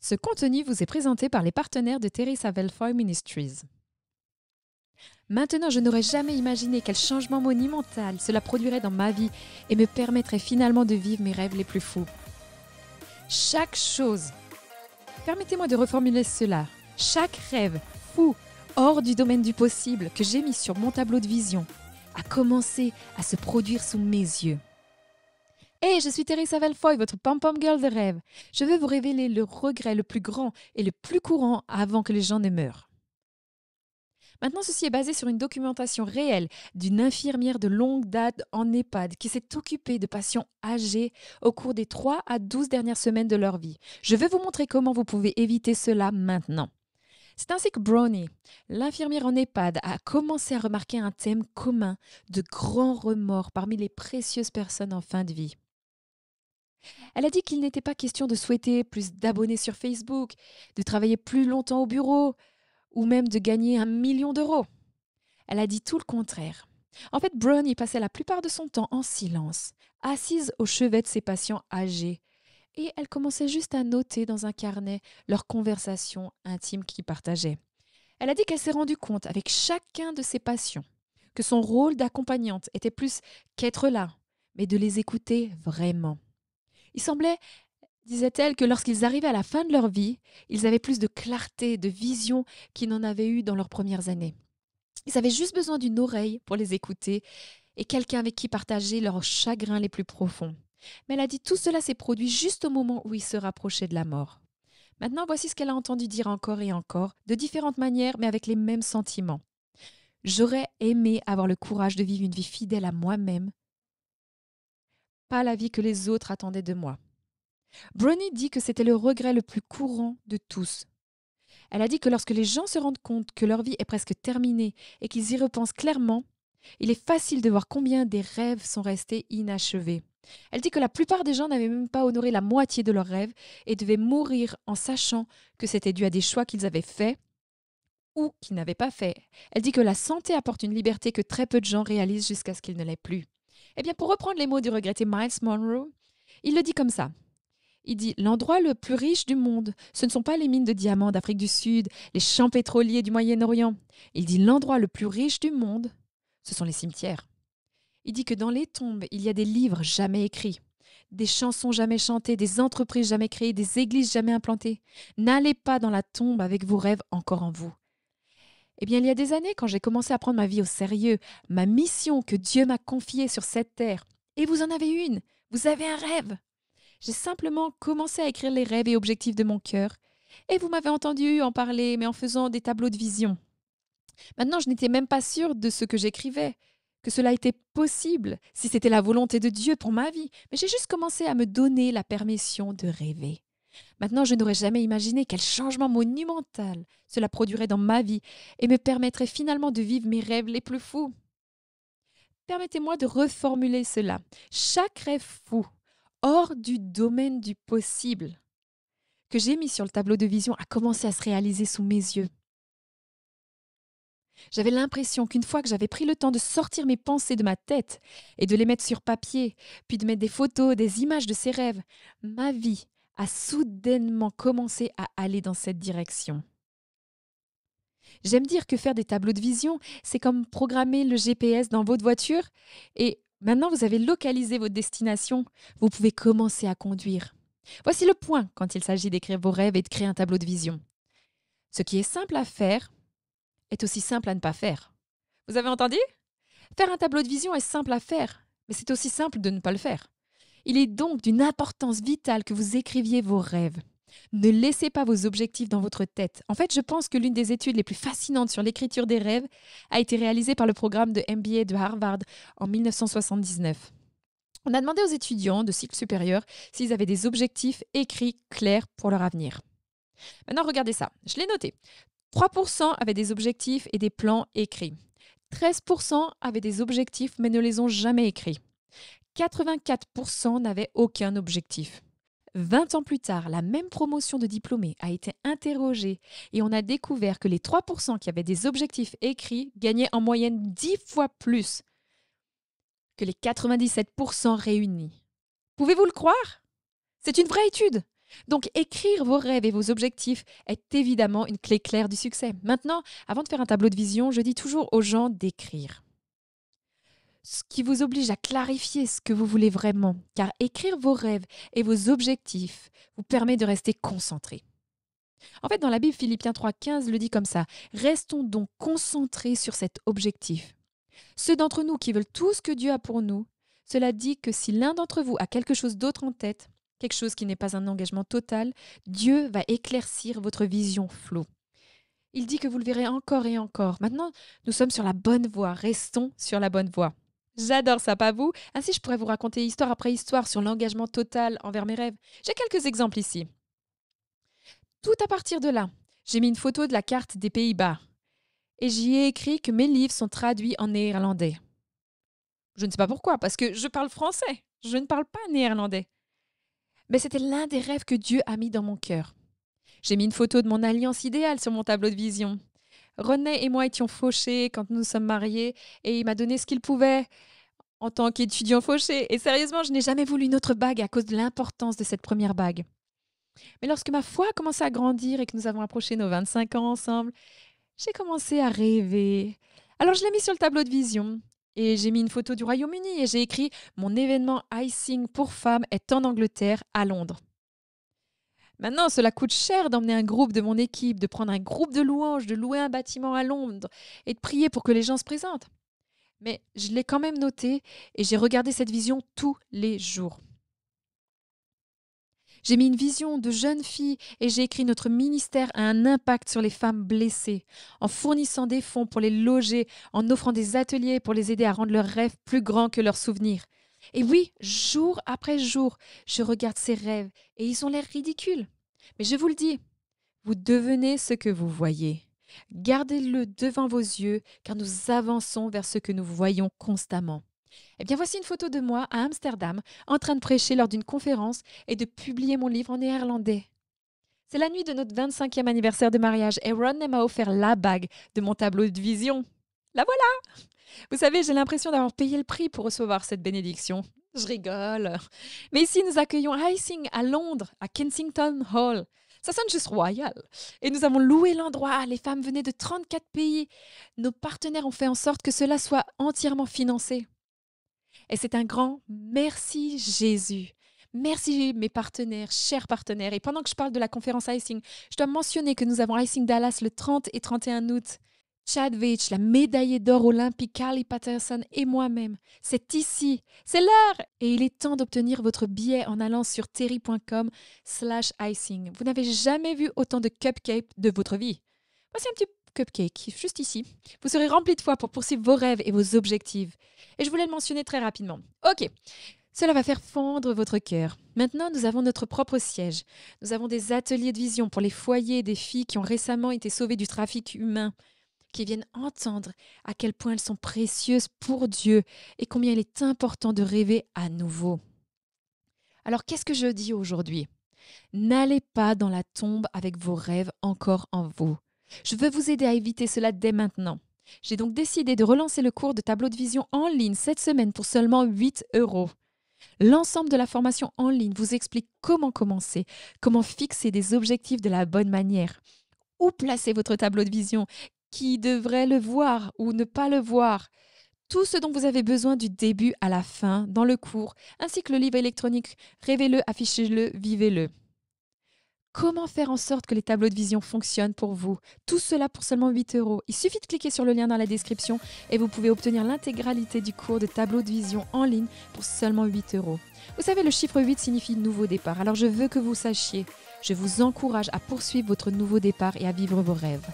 Ce contenu vous est présenté par les partenaires de Teresa Velfoy Ministries. Maintenant, je n'aurais jamais imaginé quel changement monumental cela produirait dans ma vie et me permettrait finalement de vivre mes rêves les plus fous. Chaque chose, permettez-moi de reformuler cela, chaque rêve fou, hors du domaine du possible que j'ai mis sur mon tableau de vision, a commencé à se produire sous mes yeux. Hey, je suis Teresa Velfoy, votre pom-pom girl de rêve. Je veux vous révéler le regret le plus grand et le plus courant avant que les gens ne meurent. Maintenant, ceci est basé sur une documentation réelle d'une infirmière de longue date en EHPAD qui s'est occupée de patients âgés au cours des 3 à 12 dernières semaines de leur vie. Je vais vous montrer comment vous pouvez éviter cela maintenant. C'est ainsi que Bronnie, l'infirmière en EHPAD, a commencé à remarquer un thème commun de grands remords parmi les précieuses personnes en fin de vie. Elle a dit qu'il n'était pas question de souhaiter plus d'abonnés sur Facebook, de travailler plus longtemps au bureau ou même de gagner 1 million d'euros. Elle a dit tout le contraire. En fait, Bronnie passait la plupart de son temps en silence, assise au chevet de ses patients âgés, et elle commençait juste à noter dans un carnet leurs conversations intimes qu'ils partageaient. Elle a dit qu'elle s'est rendue compte avec chacun de ses patients que son rôle d'accompagnante était plus qu'être là, mais de les écouter vraiment. Il semblait, disait-elle, que lorsqu'ils arrivaient à la fin de leur vie, ils avaient plus de clarté, de vision qu'ils n'en avaient eu dans leurs premières années. Ils avaient juste besoin d'une oreille pour les écouter et quelqu'un avec qui partager leurs chagrins les plus profonds. Mais elle a dit tout cela s'est produit juste au moment où ils se rapprochaient de la mort. Maintenant, voici ce qu'elle a entendu dire encore et encore, de différentes manières, mais avec les mêmes sentiments. J'aurais aimé avoir le courage de vivre une vie fidèle à moi-même, pas la vie que les autres attendaient de moi. Bronnie dit que c'était le regret le plus courant de tous. Elle a dit que lorsque les gens se rendent compte que leur vie est presque terminée et qu'ils y repensent clairement, il est facile de voir combien des rêves sont restés inachevés. Elle dit que la plupart des gens n'avaient même pas honoré la moitié de leurs rêves et devaient mourir en sachant que c'était dû à des choix qu'ils avaient faits ou qu'ils n'avaient pas faits. Elle dit que la santé apporte une liberté que très peu de gens réalisent jusqu'à ce qu'ils ne l'aient plus. Eh bien, pour reprendre les mots du regretté Miles Monroe, il le dit comme ça. Il dit « L'endroit le plus riche du monde, ce ne sont pas les mines de diamants d'Afrique du Sud, les champs pétroliers du Moyen-Orient. Il dit « L'endroit le plus riche du monde, ce sont les cimetières. » Il dit que dans les tombes, il y a des livres jamais écrits, des chansons jamais chantées, des entreprises jamais créées, des églises jamais implantées. N'allez pas dans la tombe avec vos rêves encore en vous. Eh bien, il y a des années, quand j'ai commencé à prendre ma vie au sérieux, ma mission que Dieu m'a confiée sur cette terre, et vous en avez une, vous avez un rêve. J'ai simplement commencé à écrire les rêves et objectifs de mon cœur, et vous m'avez entendu en parler, mais en faisant des tableaux de vision. Maintenant, je n'étais même pas sûre de ce que j'écrivais, que cela était possible, si c'était la volonté de Dieu pour ma vie, mais j'ai juste commencé à me donner la permission de rêver. Maintenant, je n'aurais jamais imaginé quel changement monumental cela produirait dans ma vie et me permettrait finalement de vivre mes rêves les plus fous. Permettez-moi de reformuler cela. Chaque rêve fou, hors du domaine du possible, que j'ai mis sur le tableau de vision a commencé à se réaliser sous mes yeux. J'avais l'impression qu'une fois que j'avais pris le temps de sortir mes pensées de ma tête et de les mettre sur papier, puis de mettre des photos, des images de ces rêves, ma vie a soudainement commencé à aller dans cette direction. J'aime dire que faire des tableaux de vision, c'est comme programmer le GPS dans votre voiture et maintenant vous avez localisé votre destination, vous pouvez commencer à conduire. Voici le point quand il s'agit d'écrire vos rêves et de créer un tableau de vision. Ce qui est simple à faire est aussi simple à ne pas faire. Vous avez entendu? Faire un tableau de vision est simple à faire, mais c'est aussi simple de ne pas le faire. Il est donc d'une importance vitale que vous écriviez vos rêves. Ne laissez pas vos objectifs dans votre tête. En fait, je pense que l'une des études les plus fascinantes sur l'écriture des rêves a été réalisée par le programme de MBA de Harvard en 1979. On a demandé aux étudiants de cycle supérieur s'ils avaient des objectifs écrits clairs pour leur avenir. Maintenant, regardez ça. Je l'ai noté. 3% avaient des objectifs et des plans écrits. 13% avaient des objectifs mais ne les ont jamais écrits. 84% n'avaient aucun objectif. 20 ans plus tard, la même promotion de diplômés a été interrogée et on a découvert que les 3% qui avaient des objectifs écrits gagnaient en moyenne 10 fois plus que les 97% réunis. Pouvez-vous le croire? C'est une vraie étude. Donc, écrire vos rêves et vos objectifs est évidemment une clé claire du succès. Maintenant, avant de faire un tableau de vision, je dis toujours aux gens d'écrire. Ce qui vous oblige à clarifier ce que vous voulez vraiment, car écrire vos rêves et vos objectifs vous permet de rester concentré. En fait, dans la Bible, Philippiens 3,15 le dit comme ça. Restons donc concentrés sur cet objectif. Ceux d'entre nous qui veulent tout ce que Dieu a pour nous, cela dit que si l'un d'entre vous a quelque chose d'autre en tête, quelque chose qui n'est pas un engagement total, Dieu va éclaircir votre vision floue. Il dit que vous le verrez encore et encore. Maintenant, nous sommes sur la bonne voie. Restons sur la bonne voie. J'adore ça, pas vous? Ainsi, je pourrais vous raconter histoire après histoire sur l'engagement total envers mes rêves. J'ai quelques exemples ici. Tout à partir de là, j'ai mis une photo de la carte des Pays-Bas et j'y ai écrit que mes livres sont traduits en néerlandais. Je ne sais pas pourquoi, parce que je parle français. Je ne parle pas néerlandais. Mais c'était l'un des rêves que Dieu a mis dans mon cœur. J'ai mis une photo de mon alliance idéale sur mon tableau de vision. René et moi étions fauchés quand nous nous sommes mariés et il m'a donné ce qu'il pouvait en tant qu'étudiant fauché. Et sérieusement, je n'ai jamais voulu une autre bague à cause de l'importance de cette première bague. Mais lorsque ma foi a commencé à grandir et que nous avons approché nos 25 ans ensemble, j'ai commencé à rêver. Alors je l'ai mis sur le tableau de vision et j'ai mis une photo du Royaume-Uni et j'ai écrit « Mon événement Icing pour femmes est en Angleterre, à Londres ». Maintenant, cela coûte cher d'emmener un groupe de mon équipe, de prendre un groupe de louanges, de louer un bâtiment à Londres et de prier pour que les gens se présentent. Mais je l'ai quand même noté et j'ai regardé cette vision tous les jours. J'ai mis une vision de jeune fille et j'ai écrit « Notre ministère a un impact sur les femmes blessées, en fournissant des fonds pour les loger, en offrant des ateliers pour les aider à rendre leurs rêves plus grands que leurs souvenirs. » Et oui, jour après jour, je regarde ces rêves et ils ont l'air ridicules. Mais je vous le dis, vous devenez ce que vous voyez. Gardez-le devant vos yeux car nous avançons vers ce que nous voyons constamment. Eh bien, voici une photo de moi à Amsterdam en train de prêcher lors d'une conférence et de publier mon livre en néerlandais. C'est la nuit de notre 25e anniversaire de mariage et Ron m'a offert la bague de mon tableau de vision. La voilà! Vous savez, j'ai l'impression d'avoir payé le prix pour recevoir cette bénédiction. Je rigole. Mais ici, nous accueillons Icing à Londres, à Kensington Hall. Ça sonne juste royal. Et nous avons loué l'endroit. Les femmes venaient de 34 pays. Nos partenaires ont fait en sorte que cela soit entièrement financé. Et c'est un grand merci Jésus. Merci mes partenaires, chers partenaires. Et pendant que je parle de la conférence Icing, je dois mentionner que nous avons Icing Dallas le 30 et 31 août. Chad Veitch, la médaillée d'or olympique Carly Patterson et moi-même. C'est ici, c'est l'heure. Et il est temps d'obtenir votre billet en allant sur terry.com/icing. Vous n'avez jamais vu autant de cupcakes de votre vie. Voici un petit cupcake, juste ici. Vous serez rempli de foi pour poursuivre vos rêves et vos objectifs. Et je voulais le mentionner très rapidement. Ok, cela va faire fondre votre cœur. Maintenant, nous avons notre propre siège. Nous avons des ateliers de vision pour les foyers des filles qui ont récemment été sauvées du trafic humain, qui viennent entendre à quel point elles sont précieuses pour Dieu et combien il est important de rêver à nouveau. Alors, qu'est-ce que je dis aujourd'hui? N'allez pas dans la tombe avec vos rêves encore en vous. Je veux vous aider à éviter cela dès maintenant. J'ai donc décidé de relancer le cours de tableau de vision en ligne cette semaine pour seulement 8 €. L'ensemble de la formation en ligne vous explique comment commencer, comment fixer des objectifs de la bonne manière, où placer votre tableau de vision, qui devrait le voir ou ne pas le voir. Tout ce dont vous avez besoin du début à la fin dans le cours, ainsi que le livre électronique « Rêvez-le, affichez-le, vivez-le ». Comment faire en sorte que les tableaux de vision fonctionnent pour vous? Tout cela pour seulement 8 €. Il suffit de cliquer sur le lien dans la description et vous pouvez obtenir l'intégralité du cours de tableau de vision en ligne pour seulement 8 €. Vous savez, le chiffre 8 signifie nouveau départ. Alors je veux que vous sachiez, je vous encourage à poursuivre votre nouveau départ et à vivre vos rêves.